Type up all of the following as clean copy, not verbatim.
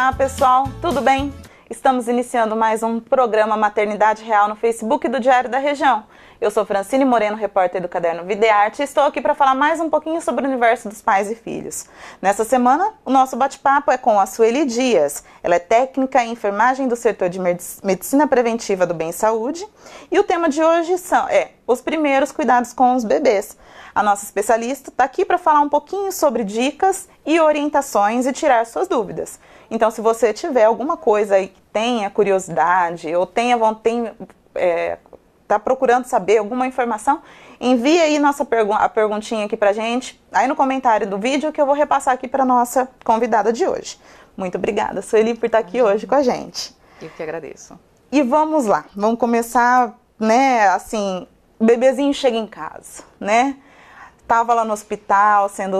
Olá pessoal, tudo bem? Estamos iniciando mais um programa Maternidade Real no Facebook do Diário da Região. Eu sou Francine Moreno, repórter do Caderno Vida e Arte, e estou aqui para falar mais um pouquinho sobre o universo dos pais e filhos. Nessa semana, o nosso bate-papo é com a Sueli Dias. Ela é técnica em enfermagem do setor de medicina preventiva do Bem Saúde, e o tema de hoje é os primeiros cuidados com os bebês. A nossa especialista está aqui para falar um pouquinho sobre dicas e orientações e tirar suas dúvidas. Então, se você tiver alguma coisa aí que tenha curiosidade ou está procurando saber alguma informação, envie aí a perguntinha aqui pra gente, aí no comentário do vídeo, que eu vou repassar aqui para nossa convidada de hoje. Muito obrigada, Sueli, por estar aqui hoje com a gente. Eu que agradeço. E vamos lá, vamos começar, assim, o bebezinho chega em casa, Estava lá no hospital, sendo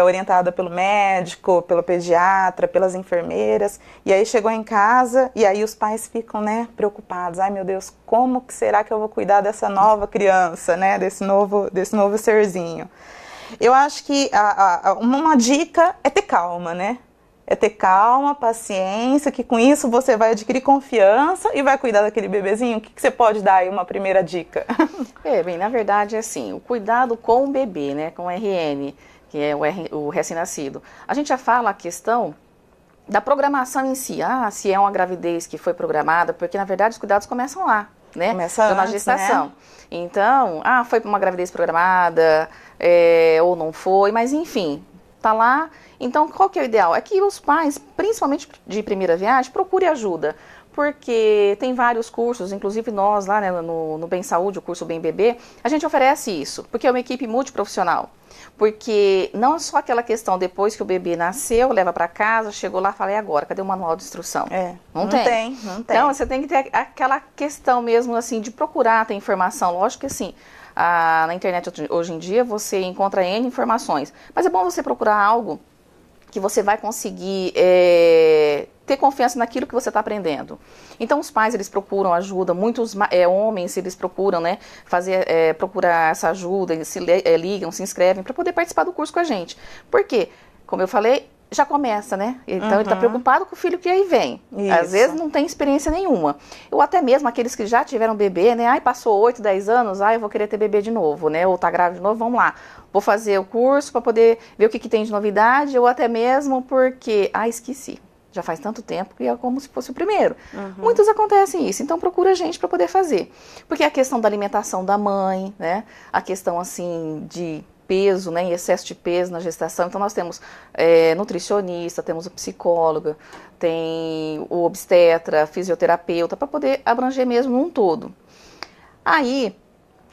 orientada pelo médico, pelo pediatra, pelas enfermeiras, e aí chegou em casa, e aí os pais ficam, preocupados. Ai, meu Deus, como que será que eu vou cuidar dessa nova criança, desse novo serzinho? Eu acho que uma dica é ter calma, É ter calma, paciência, que com isso você vai adquirir confiança e vai cuidar daquele bebezinho. O que você pode dar aí, uma primeira dica? Na verdade, assim, o cuidado com o bebê, com o RN, que é o recém-nascido. A gente já fala a questão da programação em si. Se é uma gravidez que foi programada, porque na verdade os cuidados começam lá, Começa antes, na gestação. Então, foi uma gravidez programada, ou não foi, mas enfim, tá lá. Então, qual que é o ideal? É que os pais, principalmente de primeira viagem, procurem ajuda, porque tem vários cursos, inclusive nós lá no Bem Saúde, o curso Bem Bebê, a gente oferece isso, porque é uma equipe multiprofissional. Porque não é só aquela questão, depois que o bebê nasceu, leva para casa, chegou lá, fala, e agora? Cadê o manual de instrução? Não tem. Então, você tem que ter aquela questão mesmo, assim, de procurar ter informação. Lógico que, assim, na internet hoje em dia você encontra N informações, mas é bom você procurar algo que você vai conseguir ter confiança naquilo que você está aprendendo. Então, os pais, eles procuram ajuda, muitos homens, eles procuram, procurar essa ajuda, se ligam, se inscrevem para poder participar do curso com a gente. Por quê? Como eu falei, já começa, Então, ele está preocupado com o filho que aí vem. Isso. Às vezes, não tem experiência nenhuma. Ou até mesmo aqueles que já tiveram bebê, passou 8, 10 anos, eu vou querer ter bebê de novo, Ou tá grávida de novo, vamos lá. Vou fazer o curso para poder ver o que tem de novidade, ou até mesmo porque, esqueci. Já faz tanto tempo que é como se fosse o primeiro. Muitos acontecem isso, então procura a gente para poder fazer. Porque a questão da alimentação da mãe, A questão, assim, de peso, e excesso de peso na gestação. Então, nós temos nutricionista, temos o psicólogo, tem o obstetra, fisioterapeuta, para poder abranger mesmo um todo. Aí,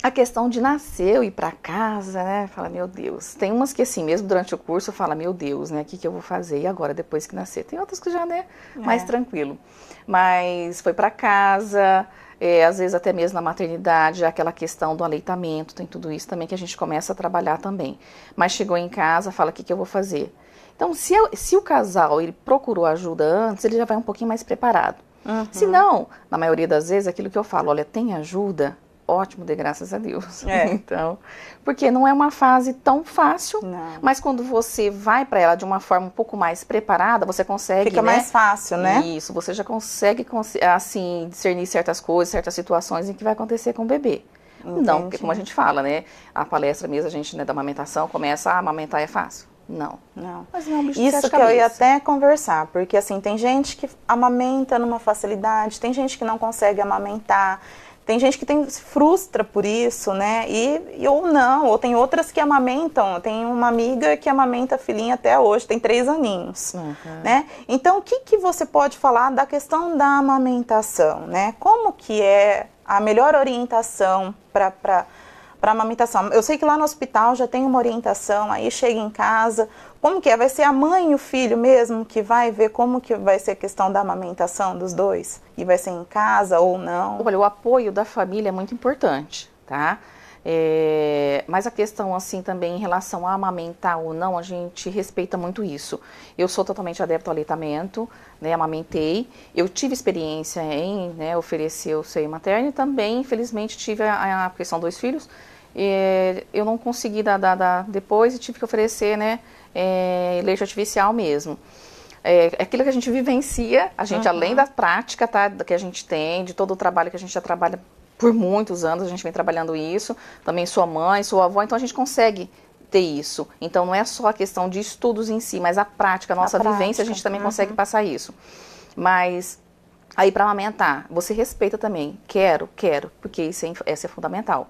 a questão de nascer e ir para casa, Fala, meu Deus. Tem umas que, assim, mesmo durante o curso, fala, meu Deus, o que eu vou fazer? E agora, depois que nascer? Tem outras que já, mais tranquilo. Mas foi para casa, às vezes até mesmo na maternidade, aquela questão do aleitamento, tem tudo isso também que a gente começa a trabalhar também. Mas chegou em casa, fala, o que eu vou fazer? Então, se o casal, ele procurou ajuda antes, ele já vai um pouquinho mais preparado. Se não, na maioria das vezes, aquilo que eu falo, olha, tem ajuda? Ótimo, dê graças a Deus. Então, porque não é uma fase tão fácil, mas quando você vai para ela de uma forma um pouco mais preparada, você consegue... Fica mais fácil, Isso, você já consegue, assim, discernir certas coisas, certas situações em que vai acontecer com o bebê. Entendi. Não, porque como a gente fala, A palestra mesmo, a gente, da amamentação, começa a amamentar é fácil. Não. Mas não é um bicho de sete cabeças. Isso que eu ia até conversar, porque assim, tem gente que amamenta numa facilidade, tem gente que não consegue amamentar, tem gente que se frustra por isso, ou não, ou tem outras que amamentam. Tem uma amiga que amamenta a filhinha até hoje, tem 3 aninhos, Então, o que você pode falar da questão da amamentação, Como que é a melhor orientação para amamentação? Eu sei que lá no hospital já tem uma orientação, aí chega em casa, como que é? Vai ser a mãe e o filho mesmo que vai ver como que vai ser a questão da amamentação dos dois? E vai ser em casa ou não? Olha, o apoio da família é muito importante, Mas a questão, assim, também em relação a amamentar ou não, a gente respeita muito isso. Eu sou totalmente adepto ao aleitamento, amamentei. Eu tive experiência em oferecer o seio materno e também, infelizmente, tive porque são 2 filhos, eu não consegui dar depois e tive que oferecer, leite artificial mesmo. É aquilo que a gente vivencia, a gente, além da prática, tá, que a gente tem, de todo o trabalho que a gente já trabalha por muitos anos, a gente vem trabalhando isso, também sua mãe, sua avó, então a gente consegue ter isso. Então não é só a questão de estudos em si, mas a prática, a nossa vivência, a gente também consegue passar isso. Mas aí para amamentar, você respeita também, quero, porque isso é fundamental.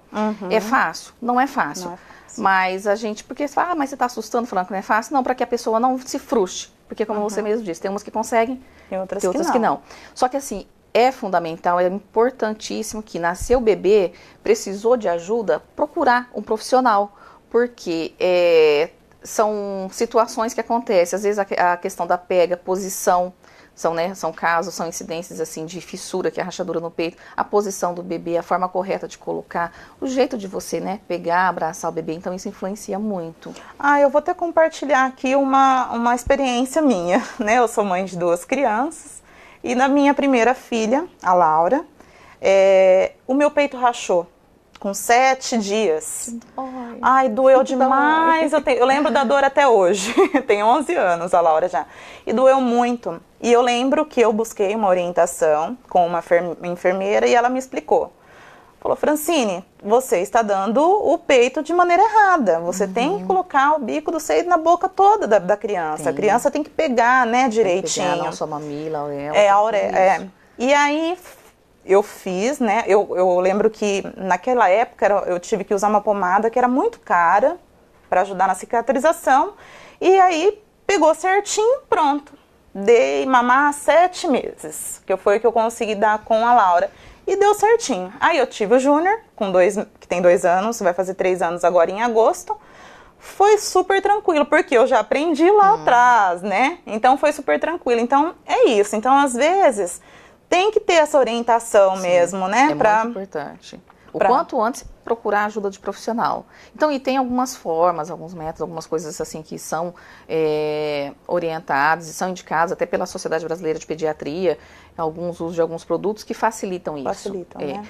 É fácil? Não é fácil. Não é fácil. Mas a gente, porque você fala, mas você está assustando falando que não é fácil? Não, para que a pessoa não se frustre, porque como você mesmo disse, tem umas que conseguem, tem outras que não. Só que assim, é fundamental, é importantíssimo que nasceu o bebê, precisou de ajuda, procurar um profissional, porque são situações que acontecem, às vezes a questão da pega, posição, são casos, são incidências assim de fissura, que é a rachadura no peito, a posição do bebê, a forma correta de colocar, o jeito de você, né, pegar, abraçar o bebê, então isso influencia muito. Eu vou até compartilhar aqui uma experiência minha, né, eu sou mãe de 2 crianças, e na minha primeira filha, a Laura, o meu peito rachou com 7 dias. Ai, doeu demais. Eu lembro da dor até hoje. Tem 11 anos a Laura já. E doeu muito. E eu lembro que eu busquei uma orientação com uma enfermeira e ela me explicou. Falou, Francine, você está dando o peito de maneira errada. Você tem que colocar o bico do seio na boca toda da criança. Sim. A criança tem que pegar, né, direitinho. Tem que pegar, não só a mamila, a auréola. E aí eu fiz, né, eu lembro que naquela época eu tive que usar uma pomada que era muito cara para ajudar na cicatrização. E aí pegou certinho, pronto. Dei mamar 7 meses, que foi o que eu consegui dar com a Laura. E deu certinho. Aí eu tive o Júnior, que tem 2 anos, vai fazer 3 anos agora em agosto. Foi super tranquilo, porque eu já aprendi lá atrás, né? Então foi super tranquilo. Então é isso. Então às vezes tem que ter essa orientação mesmo, né? Muito importante. O quanto antes procurar ajuda de profissional. Então, e tem algumas formas, alguns métodos, algumas coisas assim que são orientadas e são indicadas até pela Sociedade Brasileira de Pediatria, alguns usos de alguns produtos que facilitam isso. Facilitam, né?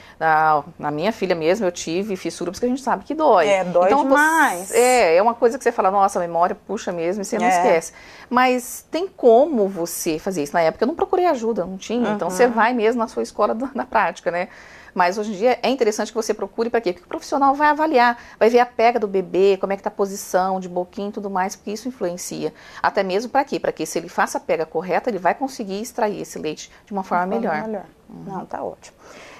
Na minha filha mesmo eu tive fissura, porque a gente sabe que dói. Dói então, demais. É uma coisa que você fala, nossa, a memória puxa mesmo e você não esquece. Mas tem como você fazer isso. Na época eu não procurei ajuda, não tinha. Então você vai mesmo na sua escola na prática, né? Mas hoje em dia é interessante que você procure para quê? Porque o profissional vai avaliar, vai ver a pega do bebê, como é que está a posição, de boquinha e tudo mais, porque isso influencia. Até mesmo para quê? Para que se ele faça a pega correta, ele vai conseguir extrair esse leite de uma forma melhor. Não, tá ótimo.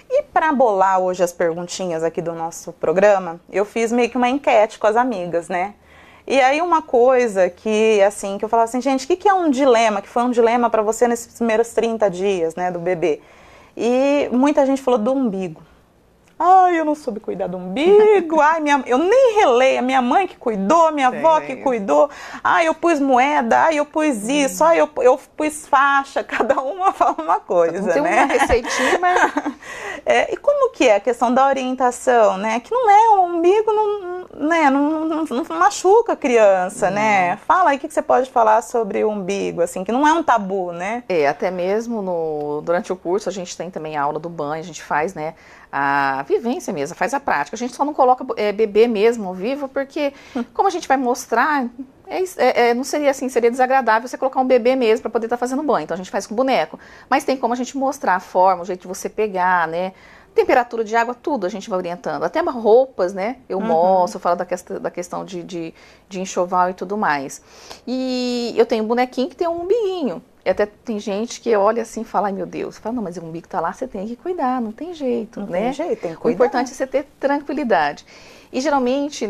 E para bolar hoje as perguntinhas aqui do nosso programa, eu fiz meio que uma enquete com as amigas, né? E aí uma coisa que, assim, que eu falava assim, gente, o que é um dilema, que foi um dilema para você nesses primeiros 30 dias, né, do bebê? E muita gente falou do umbigo. Ai, eu não soube cuidar do umbigo. Ai, eu nem relei. A minha mãe que cuidou, minha avó que cuidou. Ai, eu pus moeda. Ai, eu pus isso. Ai, eu pus faixa. Cada uma fala uma coisa, tem né? Uma receitinha, mas... E como que é a questão da orientação, né? Que não é, o umbigo não machuca a criança, né? Fala aí o que você pode falar sobre o umbigo, assim, que não é um tabu, né? Até mesmo durante o curso a gente tem também a aula do banho, a gente faz, né, a vivência mesmo, faz a prática. A gente só não coloca bebê mesmo vivo, porque como a gente vai mostrar, não seria assim, seria desagradável você colocar um bebê mesmo para poder estar fazendo banho. Então a gente faz com boneco. Mas tem como a gente mostrar a forma, o jeito de você pegar, né? Temperatura de água, tudo a gente vai orientando. Até roupas, né? Eu mostro, eu falo da questão de enxoval e tudo mais. E eu tenho um bonequinho que tem um umbiguinho. E até tem gente que olha assim e fala, ai meu Deus, fala, não, mas o umbigo tá lá, você tem que cuidar, não tem jeito, não né? Tem jeito, tem que cuidar. O importante é você ter tranquilidade. E geralmente,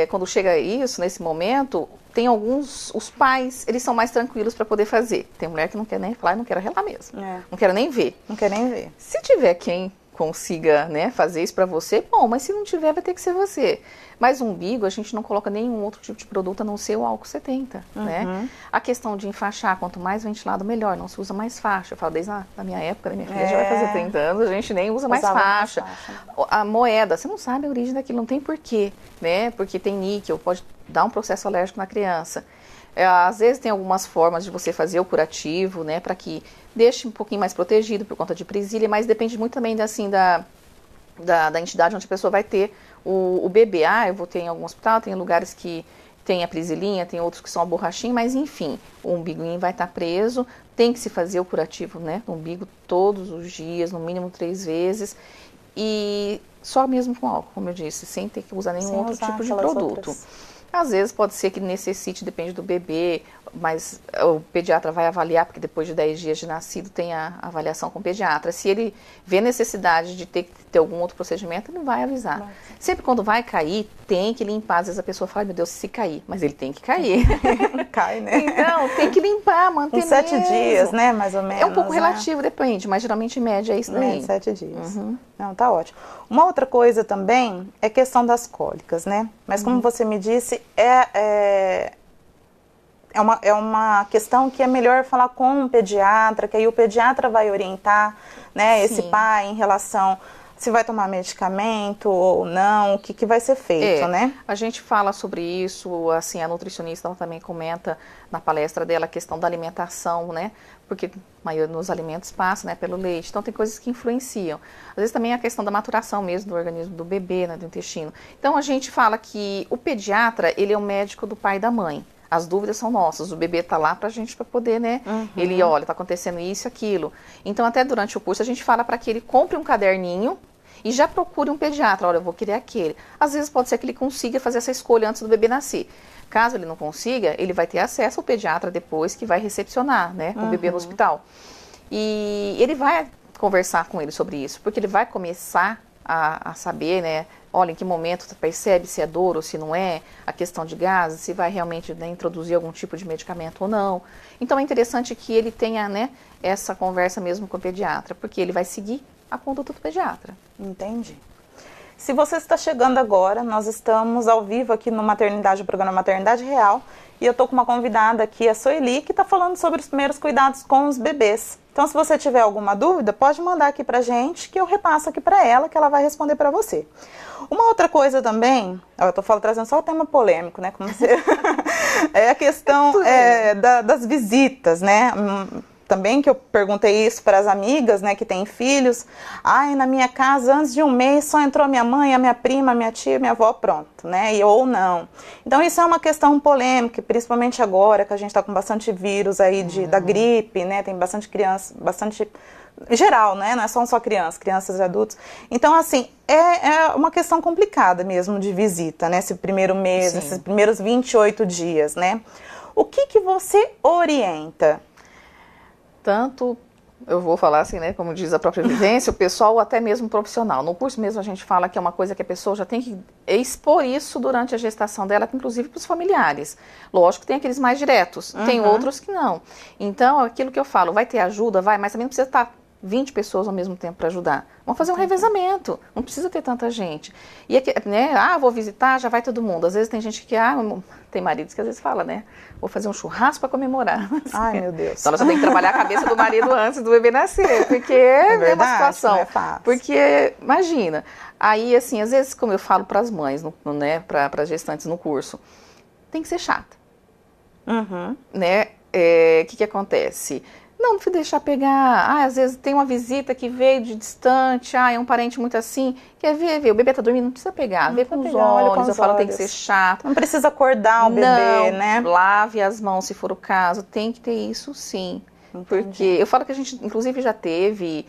quando chega isso, nesse momento, tem os pais, eles são mais tranquilos para poder fazer. Tem mulher que não quer nem falar, não quero relar mesmo. Não quero nem ver. Não quer nem ver. Se tiver quem consiga, né, fazer isso para você, bom, mas se não tiver, vai ter que ser você. Mas o umbigo, a gente não coloca nenhum outro tipo de produto a não ser o álcool 70, né? A questão de enfaixar, quanto mais ventilado, melhor, não se usa mais faixa. Eu falo desde a minha época, da minha filha já vai fazer 30 anos, a gente nem usa mais faixa. A moeda, você não sabe a origem daquilo, não tem porquê, né? Porque tem níquel, pode dar um processo alérgico na criança. Às vezes tem algumas formas de você fazer o curativo, né, para que deixe um pouquinho mais protegido por conta de presilha, mas depende muito também assim, da entidade onde a pessoa vai ter o bebê. Eu vou ter em algum hospital, tem lugares que tem a prisilinha, tem outros que são a borrachinha, mas enfim, o umbiguinho vai estar preso, tem que se fazer o curativo, né, do umbigo todos os dias, no mínimo 3 vezes, e só mesmo com álcool, como eu disse, sem ter que usar nenhum outro tipo de produto. Às vezes pode ser que necessite, depende do bebê, mas o pediatra vai avaliar, porque depois de 10 dias de nascido tem a avaliação com o pediatra. Se ele vê necessidade de ter que ter algum outro procedimento, ele vai avisar. Mas... sempre quando vai cair, tem que limpar. Às vezes a pessoa fala, meu Deus, se cair, mas ele tem que cair. Cai, né? Então, tem que limpar, manter uns 7 dias, né, mais ou menos. É um pouco relativo, depende, mas geralmente em média é isso daí. 7 dias. Não, tá ótimo. Uma outra coisa também é questão das cólicas, né? Mas como você me disse, é uma questão que é melhor falar com um pediatra, que aí o pediatra vai orientar, né, esse pai em relação se vai tomar medicamento ou não, o que vai ser feito, né? A gente fala sobre isso, assim, a nutricionista ela também comenta na palestra dela a questão da alimentação, né? Porque a maioria dos alimentos passa, né, pelo leite, então tem coisas que influenciam. Às vezes também a questão da maturação mesmo do organismo do bebê, né, do intestino. Então a gente fala que o pediatra, ele é o médico do pai e da mãe. As dúvidas são nossas, o bebê tá lá pra gente para poder, né, ele olha, tá acontecendo isso, aquilo. Então até durante o curso a gente fala para que ele compre um caderninho e já procure um pediatra, olha, eu vou querer aquele. Às vezes pode ser que ele consiga fazer essa escolha antes do bebê nascer. Caso ele não consiga, ele vai ter acesso ao pediatra depois que vai recepcionar, né, o bebê no hospital. E ele vai conversar com ele sobre isso, porque ele vai começar a saber, né, olha, em que momento você percebe se é dor ou se não é, a questão de gases, se vai realmente, né, introduzir algum tipo de medicamento ou não. Então é interessante que ele tenha, né, essa conversa mesmo com o pediatra, porque ele vai seguir a conduta do pediatra. Entendi. Se você está chegando agora, nós estamos ao vivo aqui no Maternidade, o programa Maternidade Real, e eu estou com uma convidada aqui, a Soeli, que está falando sobre os primeiros cuidados com os bebês. Então, se você tiver alguma dúvida, pode mandar aqui pra gente, que eu repasso aqui para ela, que ela vai responder para você. Uma outra coisa também, eu estou trazendo só o tema polêmico, né, como você... é a questão das visitas, né, também que eu perguntei isso para as amigas, né, que têm filhos. Ai, na minha casa, antes de um mês, só entrou minha mãe, a minha prima, a minha tia, minha avó, pronto, né, ou não. Então, isso é uma questão polêmica, principalmente agora, que a gente está com bastante vírus aí da gripe, né, tem bastante criança, bastante... em geral, né, não é só crianças, crianças e adultos. Então, assim, é uma questão complicada mesmo de visita, né, esse primeiro mês, esses primeiros 28 dias, né. O que você orienta? Tanto, eu vou falar assim, né, como diz a própria vivência, o pessoal ou até mesmo profissional. No curso mesmo a gente fala que é uma coisa que a pessoa já tem que expor isso durante a gestação dela, inclusive para os familiares. Lógico que tem aqueles mais diretos, tem outros que não. Então, aquilo que eu falo, vai ter ajuda, vai, mas também não precisa estar 20 pessoas ao mesmo tempo para ajudar. Vamos fazer um revezamento, não precisa ter tanta gente. E aqui, né, vou visitar, já vai todo mundo. Às vezes tem gente que, tem maridos que às vezes fala, né, vou fazer um churrasco para comemorar. Ai, meu Deus. Então, nós temos que trabalhar a cabeça do marido antes do bebê nascer, porque é verdade, uma situação. Não é fácil. Porque, imagina, aí, assim, às vezes, como eu falo para as mães, né, para as gestantes no curso, tem que ser chata. Né? O que acontece? Não deixar pegar, às vezes tem uma visita que veio de distante, é um parente muito assim, quer ver, o bebê tá dormindo, não precisa pegar, vê com os olhos, eu falo, tem que ser chato. Não precisa acordar o bebê, né? Lave as mãos se for o caso, tem que ter isso sim. Entendi. Porque eu falo que a gente, inclusive, já teve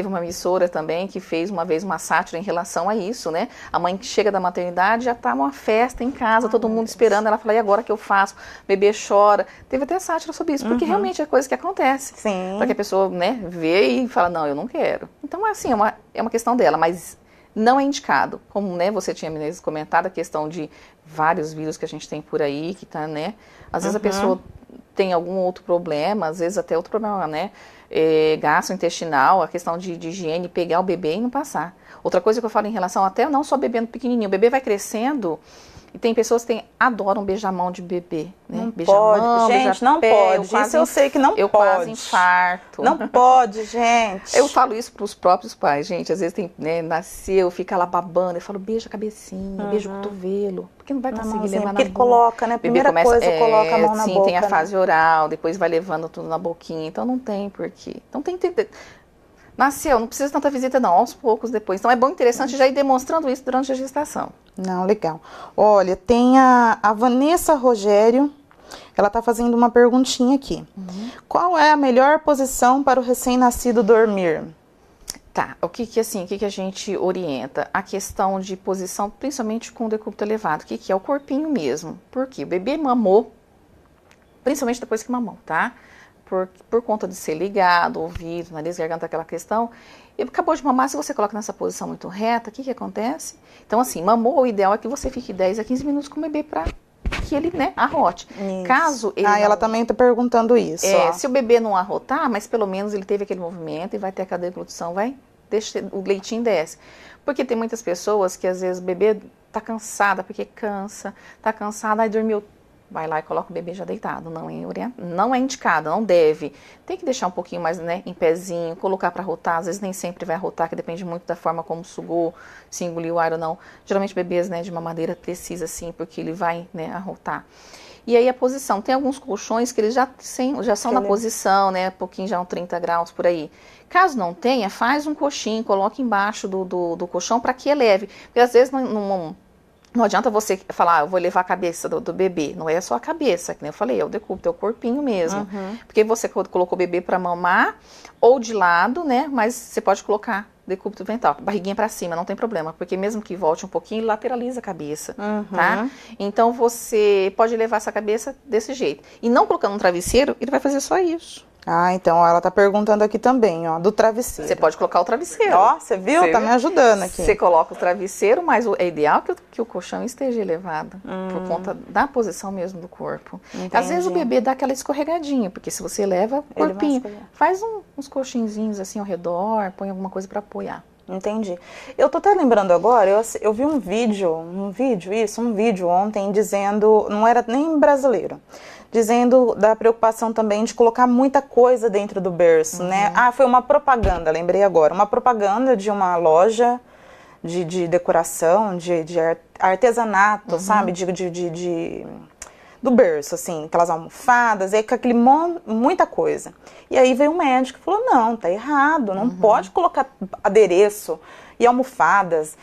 uma emissora também que fez uma vez uma sátira em relação a isso, né? A mãe que chega da maternidade já tá numa festa em casa, todo mundo esperando, ela fala, e agora o que eu faço? O bebê chora. Teve até sátira sobre isso, porque realmente é coisa que acontece. Sim. Para que a pessoa, né, vê e fala, não, eu não quero. Então, assim, é uma questão dela, mas não é indicado. Como, né, você tinha mesmo comentado, a questão de vários vírus que a gente tem por aí, que tá, né? Às vezes a pessoa tem algum outro problema, às vezes até outro problema, né, gastrointestinal, a questão de higiene, pegar o bebê e não passar. Outra coisa que eu falo em relação até não só bebê pequenininho, o bebê vai crescendo e tem pessoas que adoram beijar a mão de bebê, né? Não beijar pode, mão, gente, não pode, isso eu sei que não pode. Eu quase infarto. Não pode, gente. Eu falo isso para os próprios pais, gente, às vezes tem, né, nasceu, fica lá babando, eu falo, beija a cabecinha, beija o cotovelo, porque não vai conseguir levar na boca. Porque ele coloca, né, primeira coisa, coloca a mão na boca. Sim, tem a fase oral, depois vai levando tudo na boquinha, então não tem porquê. Então tem que ter... Nasceu, não precisa tanta visita não, aos poucos depois. Então é bom, interessante já ir demonstrando isso durante a gestação. Não, legal. Olha, tem a Vanessa Rogério, ela está fazendo uma perguntinha aqui. Qual é a melhor posição para o recém-nascido dormir? Tá, o que a gente orienta? A questão de posição, principalmente com o decúbito elevado, que é o corpinho mesmo. Por quê? O bebê mamou, principalmente depois que mamou, tá? Por conta de ser ligado, ouvido, nariz, garganta, aquela questão. E acabou de mamar, se você coloca nessa posição muito reta, o que acontece? Então, assim, mamou, o ideal é que você fique 10 a 15 minutos com o bebê para que ele, né, arrote. Isso. Caso ele ela também está perguntando isso. Se o bebê não arrotar, mas pelo menos ele teve aquele movimento e vai ter a deglutição, o leitinho desce. Porque tem muitas pessoas que às vezes o bebê tá cansada, porque cansa, tá cansada, aí dormiu. Vai lá e coloca o bebê já deitado, não é indicado, não deve. Tem que deixar um pouquinho mais, né, em pezinho, colocar para arrotar, às vezes nem sempre vai arrotar, que depende muito da forma como sugou, se engoliu o ar ou não. Geralmente bebês, né, de mamadeira precisa sim, porque ele vai, né, arrotar. E aí a posição, tem alguns colchões que eles já são na posição, né, pouquinho já 30 graus por aí. Caso não tenha, faz um coxinho, coloca embaixo do colchão para que eleve, porque às vezes não adianta você falar, eu vou levar a cabeça do bebê. Não é só a cabeça, que nem eu falei, é o decúbito, é o corpinho mesmo. Porque você colocou o bebê para mamar, ou de lado, né? Mas você pode colocar decúbito ventral, barriguinha para cima, não tem problema. Porque mesmo que volte um pouquinho, lateraliza a cabeça, tá? Então você pode levar essa cabeça desse jeito. E não colocando um travesseiro, ele vai fazer só isso. Ah, então ela tá perguntando aqui também, ó, do travesseiro. Você pode colocar o travesseiro. Ó, você viu? Tá me ajudando aqui. Você coloca o travesseiro, mas é ideal que o colchão esteja elevado, por conta da posição mesmo do corpo. Entendi. Às vezes o bebê dá aquela escorregadinha, porque se você leva o corpinho, faz uns colchinzinhos assim ao redor, põe alguma coisa para apoiar. Entendi. Eu tô até lembrando agora, eu vi um vídeo ontem dizendo, não era nem brasileiro, dizendo da preocupação também de colocar muita coisa dentro do berço, né? Ah, foi uma propaganda, lembrei agora, uma propaganda de uma loja de decoração, de artesanato, sabe? Do berço, assim, aquelas almofadas, aí com aquele muita coisa. E aí veio um médico e falou, não, tá errado, não pode colocar adereço e almofadas,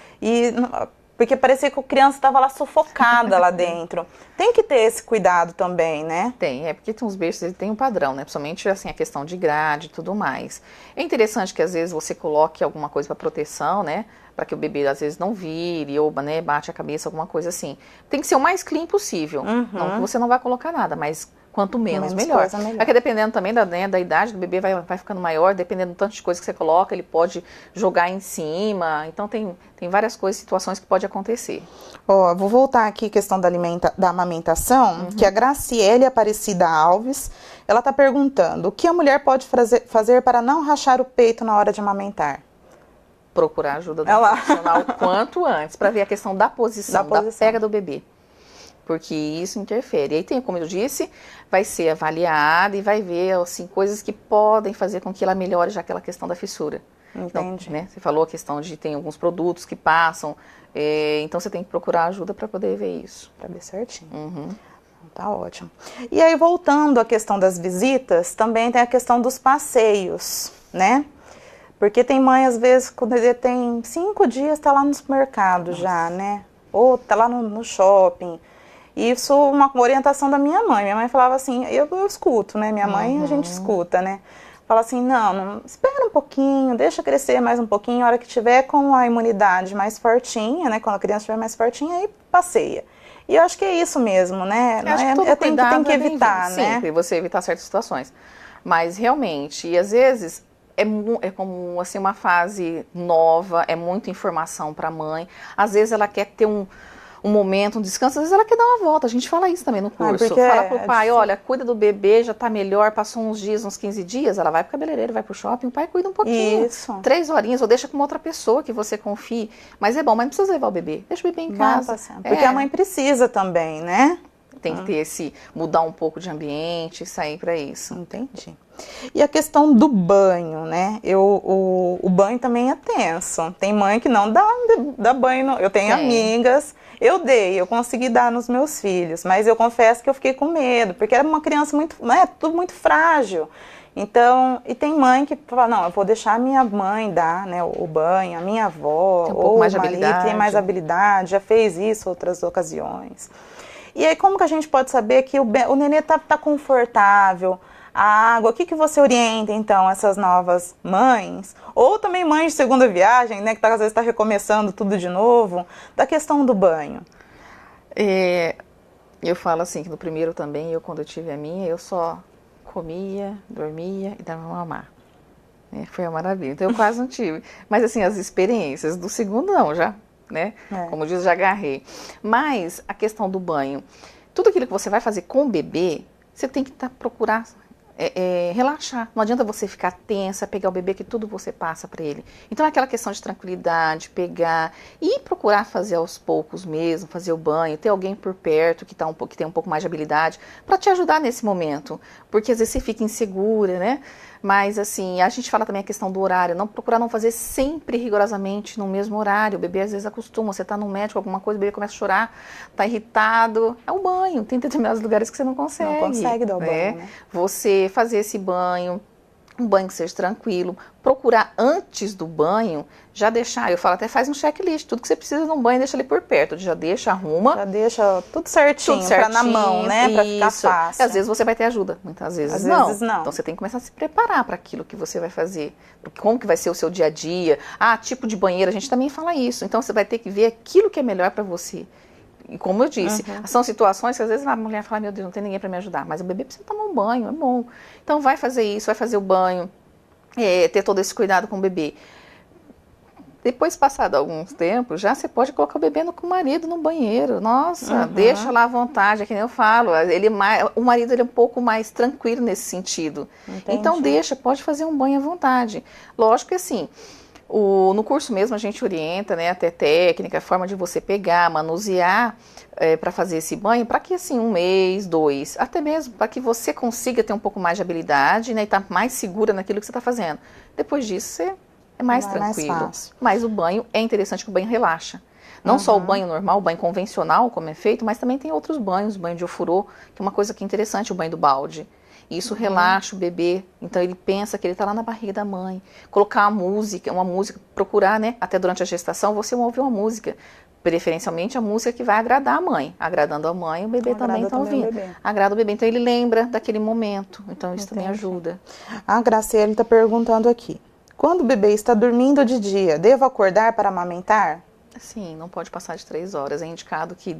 porque parecia que a criança estava lá sufocada lá dentro. Tem que ter esse cuidado também, né? Tem, porque tem uns berços, ele tem um padrão, né? Principalmente assim, a questão de grade e tudo mais. É interessante que às vezes você coloque alguma coisa para proteção, né? Para que o bebê às vezes não vire ou, né, bate a cabeça, alguma coisa assim. Tem que ser o mais clean possível. Não que você não vai colocar nada, mas quanto menos melhor. Porque dependendo também da idade do bebê, vai ficando maior, dependendo do tanto de coisa que você coloca, ele pode jogar em cima. Então tem várias coisas, situações que pode acontecer. Ó, vou voltar aqui à questão da amamentação, que a Graciele Aparecida Alves, ela está perguntando, o que a mulher pode fazer para não rachar o peito na hora de amamentar? Procurar ajuda do profissional quanto antes, para ver a questão da posição, da pega do bebê. Porque isso interfere. E aí tem, como eu disse, vai ser avaliada e vai ver, assim, coisas que podem fazer com que ela melhore já aquela questão da fissura. Entendi. Então, né, você falou a questão de tem alguns produtos que passam, então você tem que procurar ajuda para poder ver isso. Para ver certinho. Tá ótimo. E aí, voltando à questão das visitas, também tem a questão dos passeios, né? Porque tem mãe, às vezes, quando ele tem 5 dias, tá lá no supermercado já, né? Ou tá lá no shopping. Isso é uma orientação da minha mãe. Minha mãe falava assim, eu escuto, né? Minha mãe a gente escuta, né? Fala assim, não, espera um pouquinho, deixa crescer mais um pouquinho, a hora que tiver com a imunidade mais fortinha, né? Quando a criança estiver mais fortinha, aí passeia. E eu acho que é isso mesmo, né? Tem que evitar, né? Sempre, você evitar certas situações. Mas realmente, e às vezes é como assim, uma fase nova, é muita informação para a mãe. Às vezes ela quer ter um momento, um descanso, às vezes ela quer dar uma volta. A gente fala isso também no curso. Fala pro pai, olha, cuida do bebê, já tá melhor, passou uns dias, uns 15 dias, ela vai pro cabeleireiro, vai pro shopping, o pai cuida um pouquinho. Isso. 3 horinhas, ou deixa com uma outra pessoa que você confie. Mas é bom, mas não precisa levar o bebê. Deixa o bebê em casa. Porque a mãe precisa também, né? Tem que ter mudar um pouco de ambiente, sair para isso. Entendi. E a questão do banho, né? O banho também é tenso. Tem mãe que não dá banho. Eu tenho amigas, eu consegui dar nos meus filhos, mas eu confesso que eu fiquei com medo, porque era uma criança tudo muito frágil. Então, e tem mãe que fala, não, eu vou deixar a minha mãe dar, né, o banho, a minha avó, tem um pouco ou mais o marido habilidade. tem mais habilidade, já fez isso outras ocasiões. E aí, como que a gente pode saber que o nenê tá confortável, a água, o que você orienta, então, essas novas mães, ou também mães de segunda viagem, né, que às vezes está recomeçando tudo de novo, da questão do banho? Eu falo assim, que no primeiro também, quando eu tive a minha, eu só comia, dormia e dava mamar. Foi uma maravilha. Então eu quase não tive. Mas assim, as experiências do segundo não, já, né? Como diz, já agarrei. Mas a questão do banho, tudo aquilo que você vai fazer com o bebê, você tem que procurar relaxar. Não adianta você ficar tensa, pegar o bebê, que tudo você passa para ele. Então é aquela questão de tranquilidade, pegar e procurar fazer aos poucos mesmo, fazer o banho, ter alguém por perto que tem um pouco mais de habilidade para te ajudar nesse momento, porque às vezes você fica insegura, né? Mas assim, a gente fala também a questão do horário, procurar não fazer sempre rigorosamente no mesmo horário. O bebê às vezes acostuma, você está no médico, alguma coisa, o bebê começa a chorar, está irritado. É o banho, tem determinados lugares que você não consegue. Não consegue dar o banho, né? Você fazer esse banho, um banho que seja tranquilo, procurar antes do banho, já deixar, eu falo até faz um checklist, tudo que você precisa num banho, deixa ali por perto, já deixa, arruma. Já deixa tudo certinho, pra na mão, né, pra ficar fácil. E às vezes você vai ter ajuda, muitas vezes não. Então você tem que começar a se preparar para aquilo que você vai fazer, como que vai ser o seu dia a dia, tipo de banheiro, a gente também fala isso, então você vai ter que ver aquilo que é melhor para você. E como eu disse, são situações que às vezes a mulher fala, meu Deus, não tem ninguém para me ajudar, mas o bebê precisa tomar um banho, é bom. Então vai fazer isso, vai fazer o banho, ter todo esse cuidado com o bebê. Depois, passado alguns tempos, já você pode colocar o bebê com o marido no banheiro. Nossa, deixa lá à vontade, é que nem eu falo. O marido ele é um pouco mais tranquilo nesse sentido. Entendi. Então pode fazer um banho à vontade. Lógico que assim, no curso mesmo a gente orienta, né, até técnica, forma de você pegar, manusear para fazer esse banho, para que assim, 1 mês, 2, até mesmo para que você consiga ter um pouco mais de habilidade, né, e estar mais segura naquilo que você está fazendo. Depois disso, você é mais tranquilo. Mas o banho é interessante, que o banho relaxa. Não só o banho normal, o banho convencional, como é feito, mas também tem outros banhos, o banho de ofurô, que é uma coisa que é interessante, o banho do balde. Isso relaxa o bebê, então ele pensa que ele está lá na barriga da mãe. Colocar uma música, procurar, né, até durante a gestação, você ouve uma música, preferencialmente a música que vai agradar a mãe. Agradando a mãe, o bebê também está ouvindo. Agrada o bebê, então ele lembra daquele momento, então isso também ajuda. A Graciele está perguntando aqui, quando o bebê está dormindo de dia, devo acordar para amamentar? Sim, não pode passar de 3 horas. É indicado que,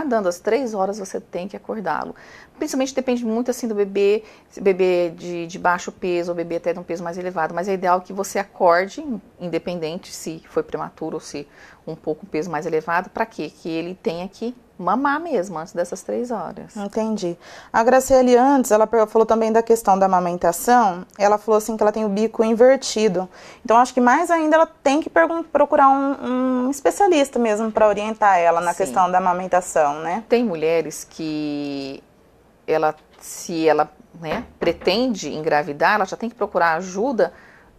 dando as 3 horas, você tem que acordá-lo. Principalmente depende muito assim do bebê, se bebê de baixo peso, ou bebê até de um peso mais elevado. Mas é ideal que você acorde, independente se foi prematuro ou se um pouco peso mais elevado. Para quê? Que ele tenha que mamar mesmo, antes dessas 3 horas. Entendi. A Graciele antes, ela falou também da questão da amamentação, ela falou assim que ela tem o bico invertido. Então, acho que mais ainda ela tem que procurar um especialista mesmo para orientar ela na questão da amamentação, né? Tem mulheres que, se ela pretende engravidar, ela já tem que procurar ajuda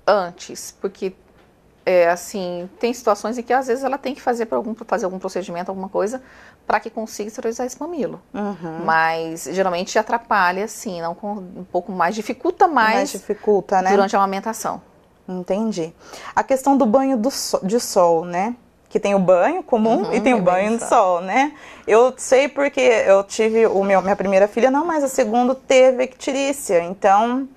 antes, porque assim, tem situações em que às vezes ela tem que fazer algum procedimento, alguma coisa, para que consiga esterilizar esse mamilo. Mas geralmente atrapalha, assim, não com um pouco mais, dificulta mais, né? Durante a amamentação. Entendi. A questão do banho de sol, né? Que tem o banho comum e tem o banho de sol, né? Eu sei porque eu tive minha primeira filha, não, mas a segunda teve icterícia, então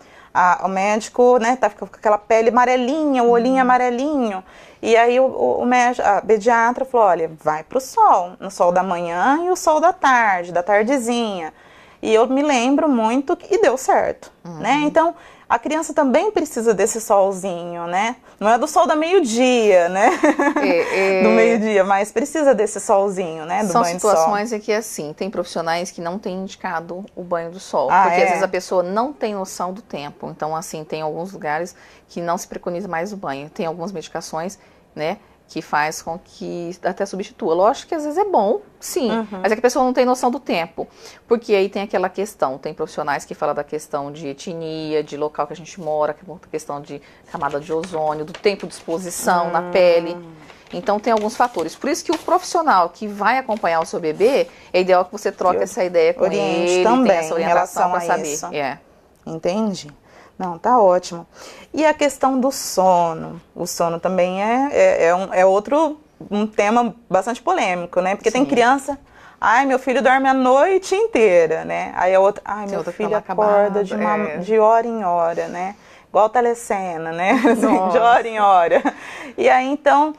o médico, né, tá com aquela pele amarelinha, o olhinho amarelinho. E aí a pediatra falou, olha, vai pro sol, no sol da manhã e o sol da tarde, da tardezinha. E eu me lembro muito e deu certo, né? Então, a criança também precisa desse solzinho, né? Não é do sol da meio-dia, né? Do meio-dia, mas precisa desse solzinho, né? Do banho de sol. São situações em que, assim, tem profissionais que não têm indicado o banho do sol. Porque às vezes a pessoa não tem noção do tempo. Então, assim, tem alguns lugares que não se preconiza mais o banho. Tem algumas medicações, né? Que faz com que até substitua. Lógico que às vezes é bom, sim, mas é que a pessoa não tem noção do tempo. Porque aí tem aquela questão, tem profissionais que falam da questão de etnia, de local que a gente mora, questão de camada de ozônio, do tempo de exposição na pele. Então tem alguns fatores. Por isso que o profissional que vai acompanhar o seu bebê, é ideal que você troque essa ideia com ele, também, tenha essa orientação para saber. Entendi. Não, tá ótimo. E a questão do sono? O sono também é outro um tema bastante polêmico, né? Porque Sim. tem criança, ai, meu filho dorme a noite inteira, né? Aí a outra, ai, meu filho acorda de hora em hora, né? Igual telecena, né? Assim, de hora em hora. E aí, então,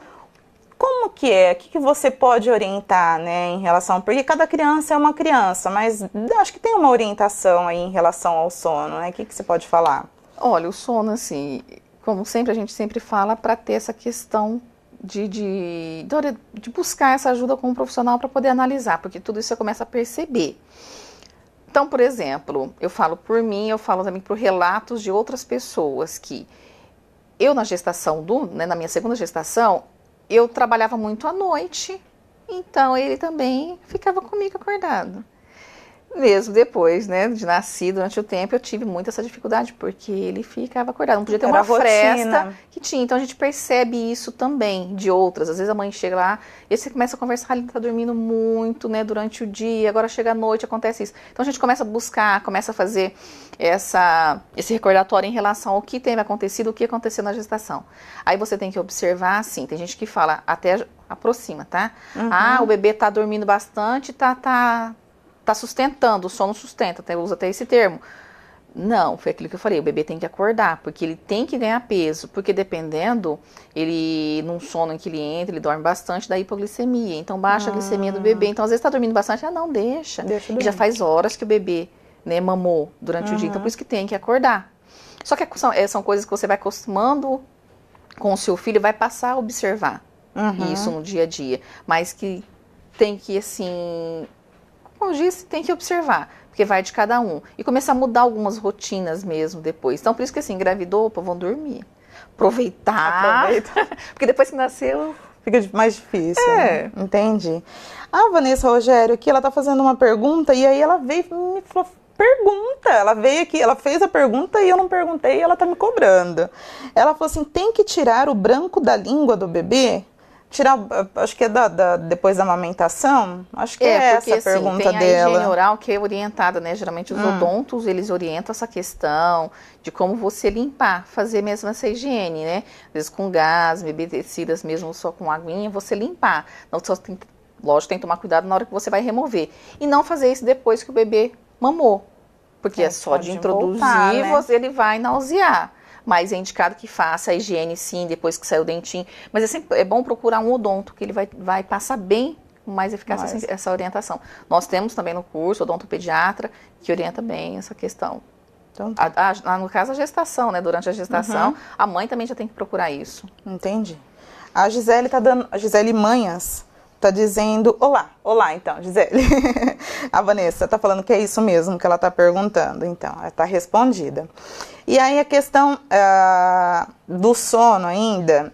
como que é? O que você pode orientar, né, em relação... Porque cada criança é uma criança, mas acho que tem uma orientação aí em relação ao sono, né? O que você pode falar? Olha, o sono, assim, como sempre, a gente sempre fala para ter essa questão de buscar essa ajuda com um profissional para poder analisar, porque tudo isso você começa a perceber. Então, por exemplo, eu falo por mim, eu falo também por relatos de outras pessoas que eu na gestação, na minha segunda gestação, eu trabalhava muito à noite, então ele também ficava comigo acordado. Mesmo depois, né, de nascido, durante o tempo, eu tive muito essa dificuldade, porque ele ficava acordado. Não podia ter uma fresta que tinha. Então, a gente percebe isso também de outras. Às vezes, a mãe chega lá e você começa a conversar, ele está dormindo muito, né, durante o dia, agora chega a noite, acontece isso. Então, a gente começa a buscar, começa a fazer esse recordatório em relação ao que tem acontecido, o que aconteceu na gestação. Aí, você tem que observar, assim, tem gente que fala, até aproxima, tá? Uhum. Ah, o bebê está dormindo bastante, tá sustentando, o sono sustenta, usa até esse termo. Não, foi aquilo que eu falei, o bebê tem que acordar, porque ele tem que ganhar peso, porque dependendo, num sono em que ele entra, ele dorme bastante, dá hipoglicemia, então baixa a glicemia do bebê, então às vezes está dormindo bastante, não, deixa e já faz horas que o bebê, né, mamou durante o dia, então por isso que tem que acordar. Só que são coisas que você vai acostumando com o seu filho, vai passar a observar isso no dia a dia, mas que tem que, assim... Como eu disse, tem que observar, porque vai de cada um. E começar a mudar algumas rotinas mesmo depois. Então, por isso que assim, engravidou, vão dormir. Aproveitar. Porque depois que nasceu... Fica mais difícil. Né? Entendi. A Vanessa Rogério aqui, ela tá fazendo uma pergunta e aí ela veio e me falou, pergunta. Ela veio aqui, ela fez a pergunta e eu não perguntei e ela tá me cobrando. Ela falou assim, tem que tirar o branco da língua do bebê? Tirar, acho que é depois da amamentação? Acho que é porque, essa a pergunta tem dela. A higiene oral que é orientada, né? Geralmente os odontos, eles orientam essa questão de como você limpar, fazer mesmo essa higiene, né? Às vezes com gás, bebecidas mesmo só com aguinha, você limpar. Não, lógico, tem que tomar cuidado na hora que você vai remover. E não fazer isso depois que o bebê mamou. Porque é só de introduzir, voltar, né? Ele vai nausear. Mas é indicado que faça a higiene sim, depois que sair o dentinho. Mas é bom procurar um odonto, que ele vai passar bem com mais eficácia essa orientação. Nós temos também no curso odontopediatra, que orienta bem essa questão. Então, no caso, a gestação, né? Durante a gestação, a mãe também já tem que procurar isso. Entendi. A Gisele a Gisele Manhas tá dizendo, olá então, Gisele. A Vanessa tá falando que é isso mesmo que ela tá perguntando, então, ela tá respondida. E aí a questão do sono ainda,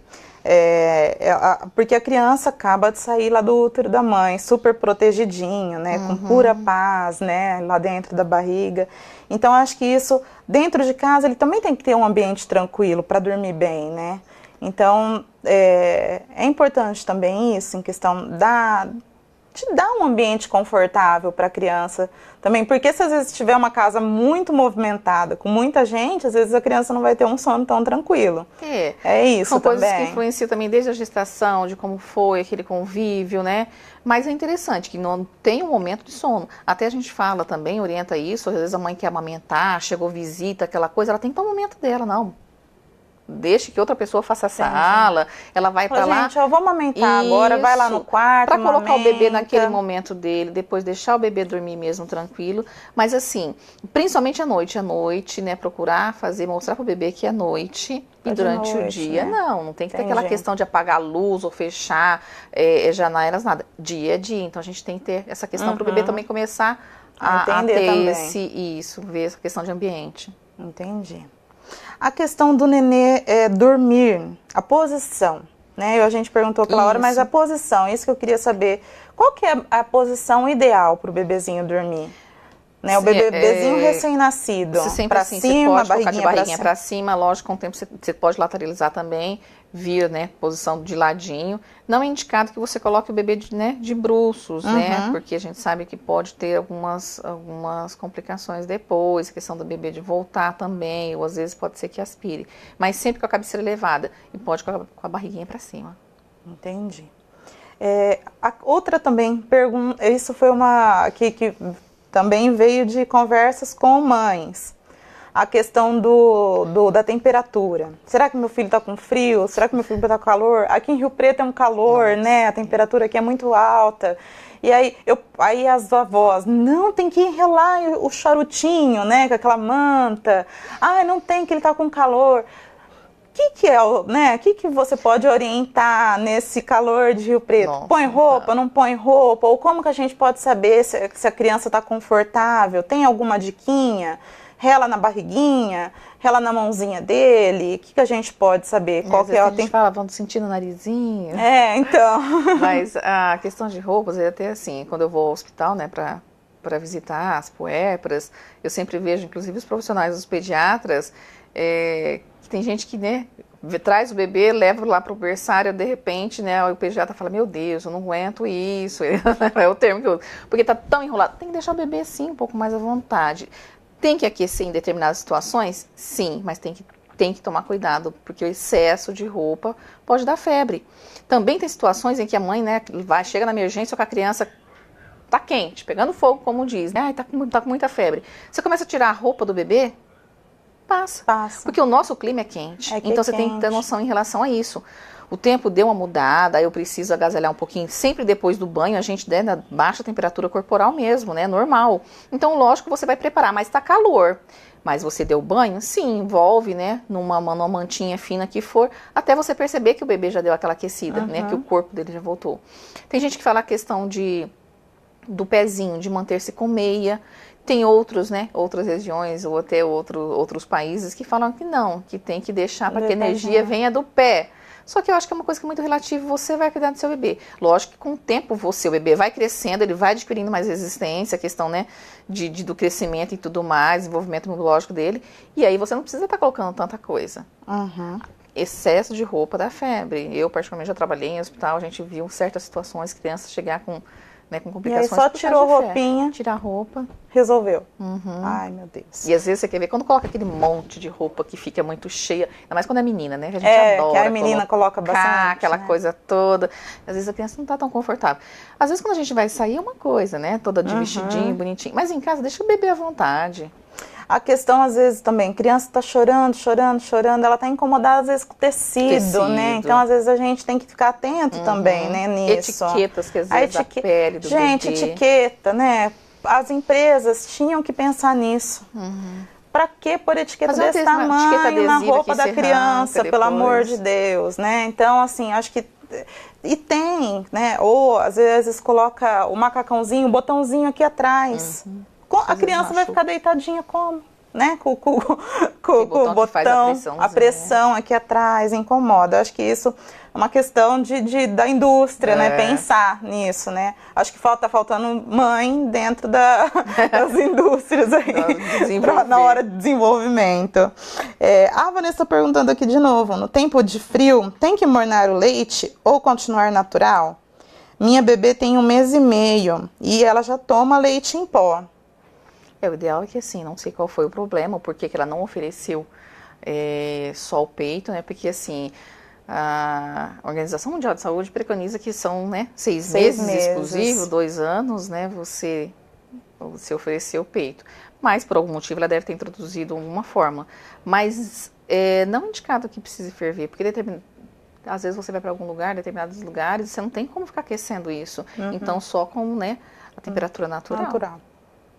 porque a criança acaba de sair lá do útero da mãe, super protegidinho, né, com pura paz, né, lá dentro da barriga. Então acho que isso, dentro de casa, ele também tem que ter um ambiente tranquilo para dormir bem, né. Então é importante também isso, em questão de dar um ambiente confortável para a criança também, porque se às vezes tiver uma casa muito movimentada, com muita gente, às vezes a criança não vai ter um sono tão tranquilo. É isso são também. São coisas que influenciam também desde a gestação, de como foi aquele convívio, né? Mas é interessante que não tem um momento de sono. Até a gente fala também, orienta isso, às vezes a mãe quer amamentar, chegou visita, aquela coisa, ela tem que ter um momento dela, não. Deixe que outra pessoa faça a sala, ela vai para lá. Gente, eu vou amamentar agora, vai lá no quarto, para colocar o bebê naquele momento dele, depois deixar o bebê dormir mesmo tranquilo. Mas assim, principalmente à noite, né, procurar mostrar para o bebê que é noite e durante o dia. Né? Não tem que ter aquela questão de apagar a luz ou fechar janelas, nada. Dia a dia, então a gente tem que ter essa questão para o bebê também começar a ter ver essa questão de ambiente. Entendi. A questão do nenê dormir, a posição, né? A gente perguntou aquela hora, mas a posição, isso que eu queria saber. Qual que é a posição ideal para o bebezinho dormir? né? O bebezinho recém-nascido. Para cima, você pode colocar de barriguinha para cima. Lógico, com o tempo você pode lateralizar também, vir, né, posição de ladinho. Não é indicado que você coloque o bebê de bruços, né? Porque a gente sabe que pode ter algumas complicações depois, a questão do bebê de voltar também, ou às vezes pode ser que aspire. Mas sempre com a cabeceira elevada e pode com a barriguinha para cima. Entendi. A outra também pergunta, isso foi uma que também veio de conversas com mães. A questão da temperatura. Será que meu filho está com frio? Será que meu filho está com calor? Aqui em Rio Preto é um calor, né? A temperatura aqui é muito alta. E aí as avós, não, tem que enrolar o charutinho, né? Com aquela manta. Ah, não tem, que ele está com calor. O que você pode orientar nesse calor de Rio Preto? Nossa, põe roupa, não põe roupa? Ou como que a gente pode saber se a criança está confortável? Tem alguma diquinha? Rela na barriguinha, rela na mãozinha dele, o que a gente pode saber? Qual que é a gente fala, vamos sentir no narizinho. Então. Mas a questão de roupas é até assim, quando eu vou ao hospital, né, para visitar as puérperas, eu sempre vejo, inclusive os profissionais, os pediatras, que tem gente que, né, traz o bebê, leva lá para o berçário, de repente, né, o pediatra fala, meu Deus, eu não aguento isso, é o termo que eu uso, porque tá tão enrolado. Tem que deixar o bebê, sim, um pouco mais à vontade. Tem que aquecer em determinadas situações? Sim, mas tem que tomar cuidado, porque o excesso de roupa pode dar febre. Também tem situações em que a mãe, né, chega na emergência com a criança tá quente, pegando fogo, como diz, né, tá com muita febre. Você começa a tirar a roupa do bebê, passa. Porque o nosso clima é quente, então você tem que ter noção em relação a isso. O tempo deu uma mudada, aí eu preciso agasalhar um pouquinho. Sempre depois do banho, a gente na baixa temperatura corporal mesmo, né? Normal. Então, lógico, você vai preparar, mas tá calor. Mas você deu banho? Sim, envolve, né? Numa mantinha fina que for, até você perceber que o bebê já deu aquela aquecida, né? Que o corpo dele já voltou. Tem gente que fala a questão do pezinho, de manter-se com meia. Tem outros, né? Outras regiões ou até outros países que falam que não, que tem que deixar para que a energia venha do pé. Só que eu acho que é uma coisa que é muito relativa, você vai cuidar do seu bebê. Lógico que com o tempo o bebê vai crescendo, ele vai adquirindo mais resistência, a questão, né, do crescimento e tudo mais, desenvolvimento imunológico dele, e aí você não precisa estar colocando tanta coisa. Excesso de roupa dá febre. Eu, particularmente, já trabalhei em hospital, a gente viu certas situações, crianças chegar com complicações. E aí só tirou roupinha. Tirar a roupa. Resolveu. Ai, meu Deus. E às vezes você quer ver, quando coloca aquele monte de roupa que fica muito cheia, ainda mais quando é menina, né? Que a gente adora. Que a menina coloca bastante. Aquela coisa toda. Às vezes a criança não tá tão confortável. Às vezes quando a gente vai sair é uma coisa, né? Toda de vestidinho, bonitinho. Mas em casa, deixa o bebê à vontade. A questão, às vezes, também, criança está chorando, ela está incomodada, às vezes, com tecido, né? Então, às vezes, a gente tem que ficar atento também, né, nisso. Etiquetas, que às vezes, da pele do bebê. Etiqueta, né? As empresas tinham que pensar nisso. Pra que pôr etiqueta desse tamanho na roupa da criança, pelo amor de Deus, né? Então, assim, acho que... E tem, né? Ou, às vezes, coloca o macacãozinho, o botãozinho aqui atrás. A criança vai ficar deitadinha como? Né? Com o botão, a pressão aqui atrás, incomoda. Acho que isso é uma questão da indústria, né? Pensar nisso, né? Acho que tá faltando mãe dentro das indústrias aí, na hora de desenvolvimento. A Vanessa está perguntando aqui de novo, no tempo de frio, tem que mornar o leite ou continuar natural? Minha bebê tem 1 mês e meio e ela já toma leite em pó. O ideal é que, assim, não sei qual foi o problema, por que ela não ofereceu só o peito, né? Porque, assim, a Organização Mundial de Saúde preconiza que são, né, 6 meses exclusivo, 2 anos, né, você oferecer o peito. Mas, por algum motivo, ela deve ter introduzido alguma forma. Mas não é indicado que precise ferver, porque às vezes você vai para algum lugar, determinados lugares, você não tem como ficar aquecendo isso. Então, só com, né, a temperatura natural.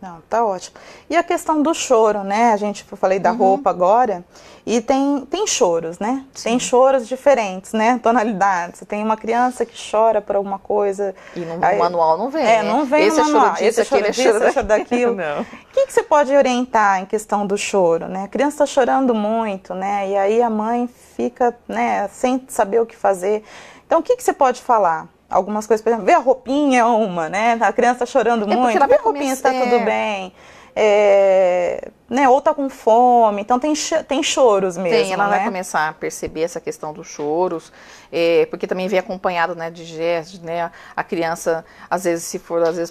Não, tá ótimo. E a questão do choro, né? Eu falei da roupa agora, e tem choros, né? Sim. Tem choros diferentes, né? Tonalidades. Você tem uma criança que chora por alguma coisa. E no manual não vem, né? Não vem esse no manual. Esse é choro disso, esse é choro daquilo. Não. O que você pode orientar em questão do choro, né? A criança está chorando muito, né? E aí a mãe fica, né, sem saber o que fazer. Então, o que você pode falar? Algumas coisas, por exemplo, ver a roupinha, né? A criança chorando muito, ver a roupinha, está tudo bem. né, ou tá com fome, então tem choros mesmo, ela né? vai começar a perceber essa questão dos choros, porque também vem acompanhado, né, de gestos, né, a criança, às vezes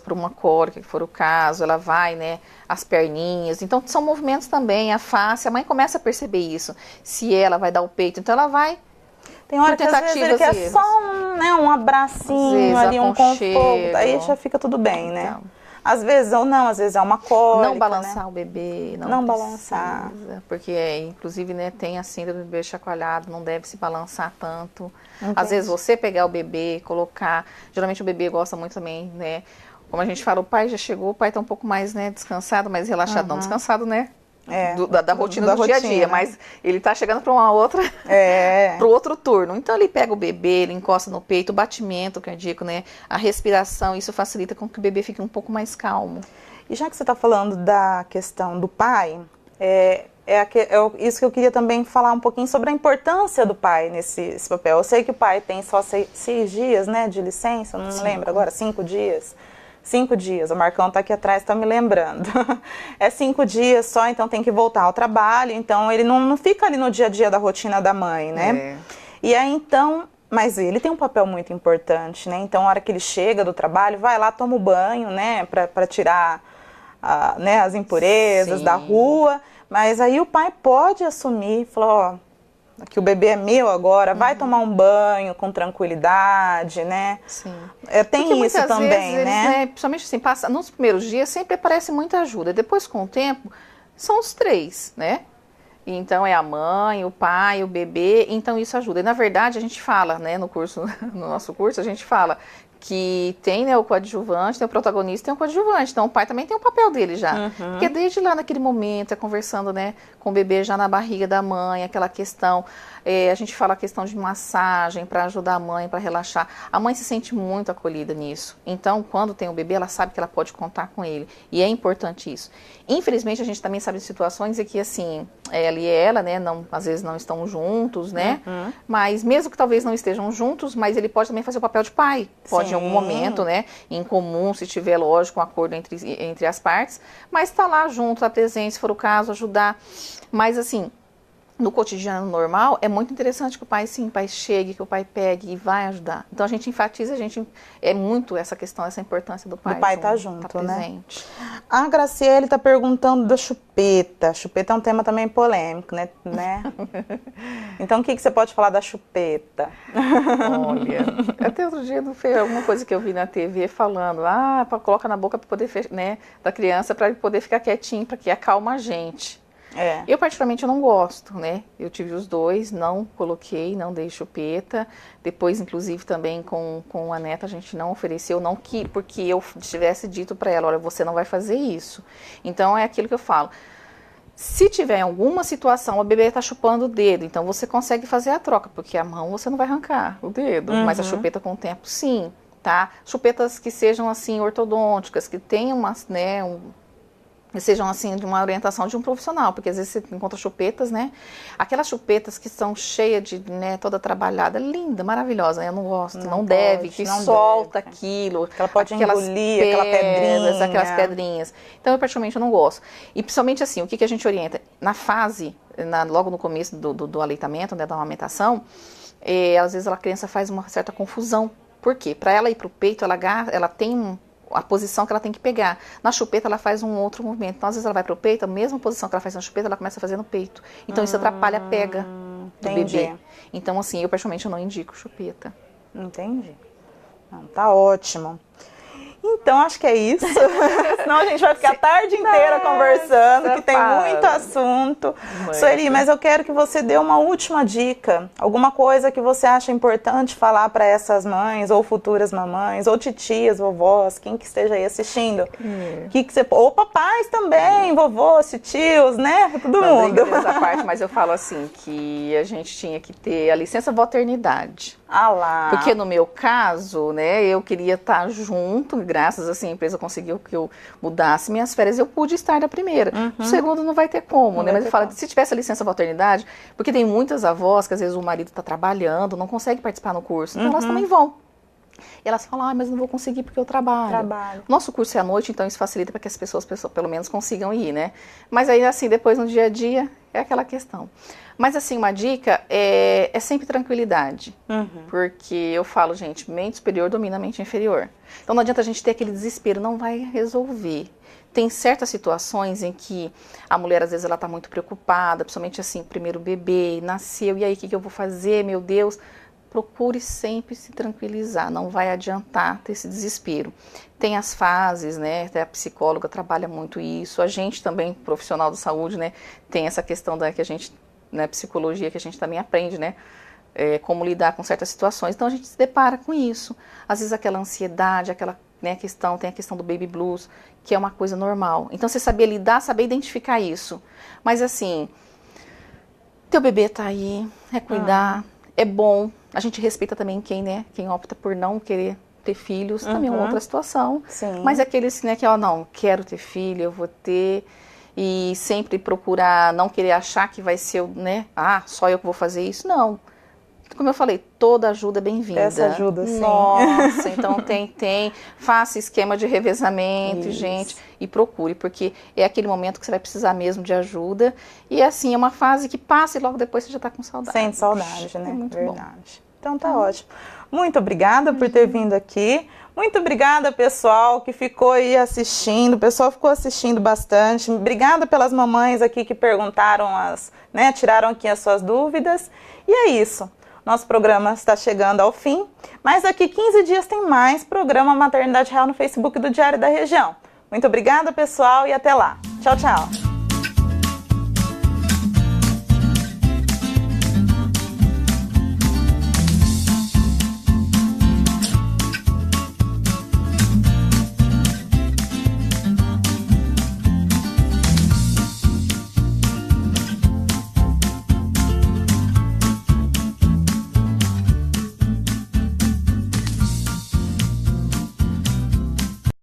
por uma cólica, que for o caso, ela vai, né, as perninhas, então são movimentos também, a face, a mãe começa a perceber isso, se ela vai dar o peito, então ela vai. Tem hora que às vezes ele quer só um abracinho ali, um conforto, aí já fica tudo bem, né? Então. Às vezes ou não, às vezes é uma cólica, não balançar, né? O bebê, não balançar. Porque, inclusive, né, tem a síndrome do bebê chacoalhado, não deve se balançar tanto. Entendi. Às vezes você pegar o bebê, colocar, geralmente o bebê gosta muito também, né? Como a gente fala, o pai já chegou, o pai tá um pouco mais, né, descansado, mais relaxado, não descansado, né? Da rotina do dia a dia, mas ele tá chegando para uma outra, para o outro turno. Então ele pega o bebê, ele encosta no peito, o batimento cardíaco, né, a respiração, isso facilita com que o bebê fique um pouco mais calmo. E já que você está falando da questão do pai, isso que eu queria também falar um pouquinho sobre a importância do pai nesse papel. Eu sei que o pai tem só 6 dias, né, de licença, não lembro agora, 5 dias. 5 dias, o Marcão tá aqui atrás, tá me lembrando. É 5 dias só, então tem que voltar ao trabalho, então ele não fica ali no dia a dia da rotina da mãe, né? E aí então, mas ele tem um papel muito importante, né? Então a hora que ele chega do trabalho, vai lá, toma o banho, né? Pra tirar né, as impurezas da rua, mas aí o pai pode assumir, falar, ó, que o bebê é meu agora, vai tomar um banho com tranquilidade, né? Sim. Tem isso também, vezes, né? Principalmente assim, nos primeiros dias sempre aparece muita ajuda. Depois, com o tempo, são os 3, né? Então, é a mãe, o pai, o bebê, então isso ajuda. E, na verdade, a gente fala, né, no nosso curso, a gente fala que tem, né, o coadjuvante, tem o protagonista, tem o coadjuvante. Então, o pai também tem o papel dele já. Porque desde lá naquele momento, conversando, né, com o bebê já na barriga da mãe, aquela questão, a gente fala a questão de massagem para ajudar a mãe, para relaxar. A mãe se sente muito acolhida nisso. Então, quando tem o bebê, ela sabe que ela pode contar com ele. E é importante isso. Infelizmente, a gente também sabe de situações em que, assim, ela e ela, né, às vezes não estão juntos, né? Mas mesmo que talvez não estejam juntos, mas ele pode também fazer o papel de pai. Pode em algum momento, né, em comum, se tiver, lógico, um acordo entre as partes, mas tá lá junto, tá presente, se for o caso, ajudar. Mas, assim, no cotidiano normal, é muito interessante que o pai chegue, que o pai pegue e vai ajudar. Então, a gente enfatiza, muito essa questão, essa importância do pai. Do pai estar junto, tá né? Presente. A Graciele está perguntando da chupeta. Chupeta é um tema também polêmico, né? Então, o que você pode falar da chupeta? Olha, até outro dia foi alguma coisa que eu vi na TV falando, coloca na boca para poder, né, da criança, para poder ficar quietinho, para que acalma a gente. Eu particularmente não gosto, né? Eu tive os 2, não coloquei, não dei chupeta. Depois, inclusive, também com a neta, a gente não ofereceu, porque eu tivesse dito para ela, olha, você não vai fazer isso. Então, é aquilo que eu falo. Se tiver alguma situação, o bebê está chupando o dedo, então você consegue fazer a troca, porque a mão você não vai arrancar o dedo, mas a chupeta com o tempo, sim, tá? Chupetas que sejam, assim, ortodônticas, que tenham sejam assim de uma orientação de um profissional, porque às vezes você encontra chupetas, né? Aquelas chupetas que são cheias de, né, toda trabalhada, linda, maravilhosa, né? Eu não gosto, não deve, que solta aquilo. Ela pode engolir aquelas pedrinhas. Então, eu particularmente não gosto. E principalmente assim, o que a gente orienta? Na fase, logo no começo do aleitamento, né, da amamentação, às vezes a criança faz uma certa confusão. Por quê? Para ela ir para o peito, ela tem a posição que ela tem que pegar. Na chupeta ela faz um outro movimento. Então, às vezes ela vai para o peito, a mesma posição que ela faz na chupeta, ela começa a fazer no peito. Então, isso atrapalha a pega do bebê. Então, assim, eu particularmente não indico chupeta. Entendi. Não, tá ótimo. Então, acho que é isso. Senão a gente vai ficar a tarde inteira conversando, que tem muito assunto. Sueli, mas eu quero que você dê uma última dica. Alguma coisa que você acha importante falar para essas mães, ou futuras mamães, ou titias, vovós, quem que esteja aí assistindo. Ou papais também, vovôs, tios, né? Todo mundo. Essa parte, mas eu falo assim, que a gente tinha que ter a licença maternidade. Lá. Porque no meu caso, né, eu queria estar junto, graças assim, a empresa conseguiu que eu mudasse minhas férias, eu pude estar da primeira. O segundo não vai ter como, né? Mas eu falo, se tivesse a licença maternidade, porque tem muitas avós que às vezes o marido está trabalhando, não consegue participar no curso, então elas também vão. E elas falam, mas não vou conseguir porque eu trabalho. Nosso curso é à noite, então isso facilita para que as pessoas pelo menos consigam ir, né? Mas aí, assim, depois no dia a dia, é aquela questão. Mas, assim, uma dica é sempre tranquilidade. Porque eu falo, gente, mente superior domina a mente inferior. Então não adianta a gente ter aquele desespero, não vai resolver. Tem certas situações em que a mulher, às vezes, ela está muito preocupada, principalmente assim, primeiro bebê, nasceu, e aí o que eu vou fazer, meu Deus? Procure sempre se tranquilizar, não vai adiantar ter esse desespero. Tem as fases, né, até a psicóloga trabalha muito isso, a gente também, profissional da saúde, né, tem essa questão que a gente, né, psicologia, que a gente também aprende, né, como lidar com certas situações, então a gente se depara com isso. Às vezes aquela ansiedade, aquela, né, tem a questão do baby blues, que é uma coisa normal. Então você saber lidar, saber identificar isso. Mas assim, teu bebê tá aí, é cuidar, é bom. A gente respeita também quem opta por não querer ter filhos, também é uma outra situação. Sim. Mas aqueles, né, que, não, quero ter filho, eu vou ter, e sempre procurar não querer achar que vai ser, né, só eu que vou fazer isso, não. Como eu falei, toda ajuda é bem-vinda. Essa ajuda, sim. Nossa, então faça esquema de revezamento, gente, e procure, porque é aquele momento que você vai precisar mesmo de ajuda. E assim, é uma fase que passa e logo depois você já está com saudade. Sente saudade, né? É muito verdade. Bom. Então tá ótimo. Muito obrigada por ter vindo aqui. Muito obrigada, pessoal, que ficou aí assistindo. O pessoal ficou assistindo bastante. Obrigada pelas mamães aqui que perguntaram, tiraram aqui as suas dúvidas. E é isso. Nosso programa está chegando ao fim, mas daqui 15 dias tem mais programa Maternidade Real no Facebook do Diário da Região. Muito obrigada, pessoal, e até lá. Tchau, tchau.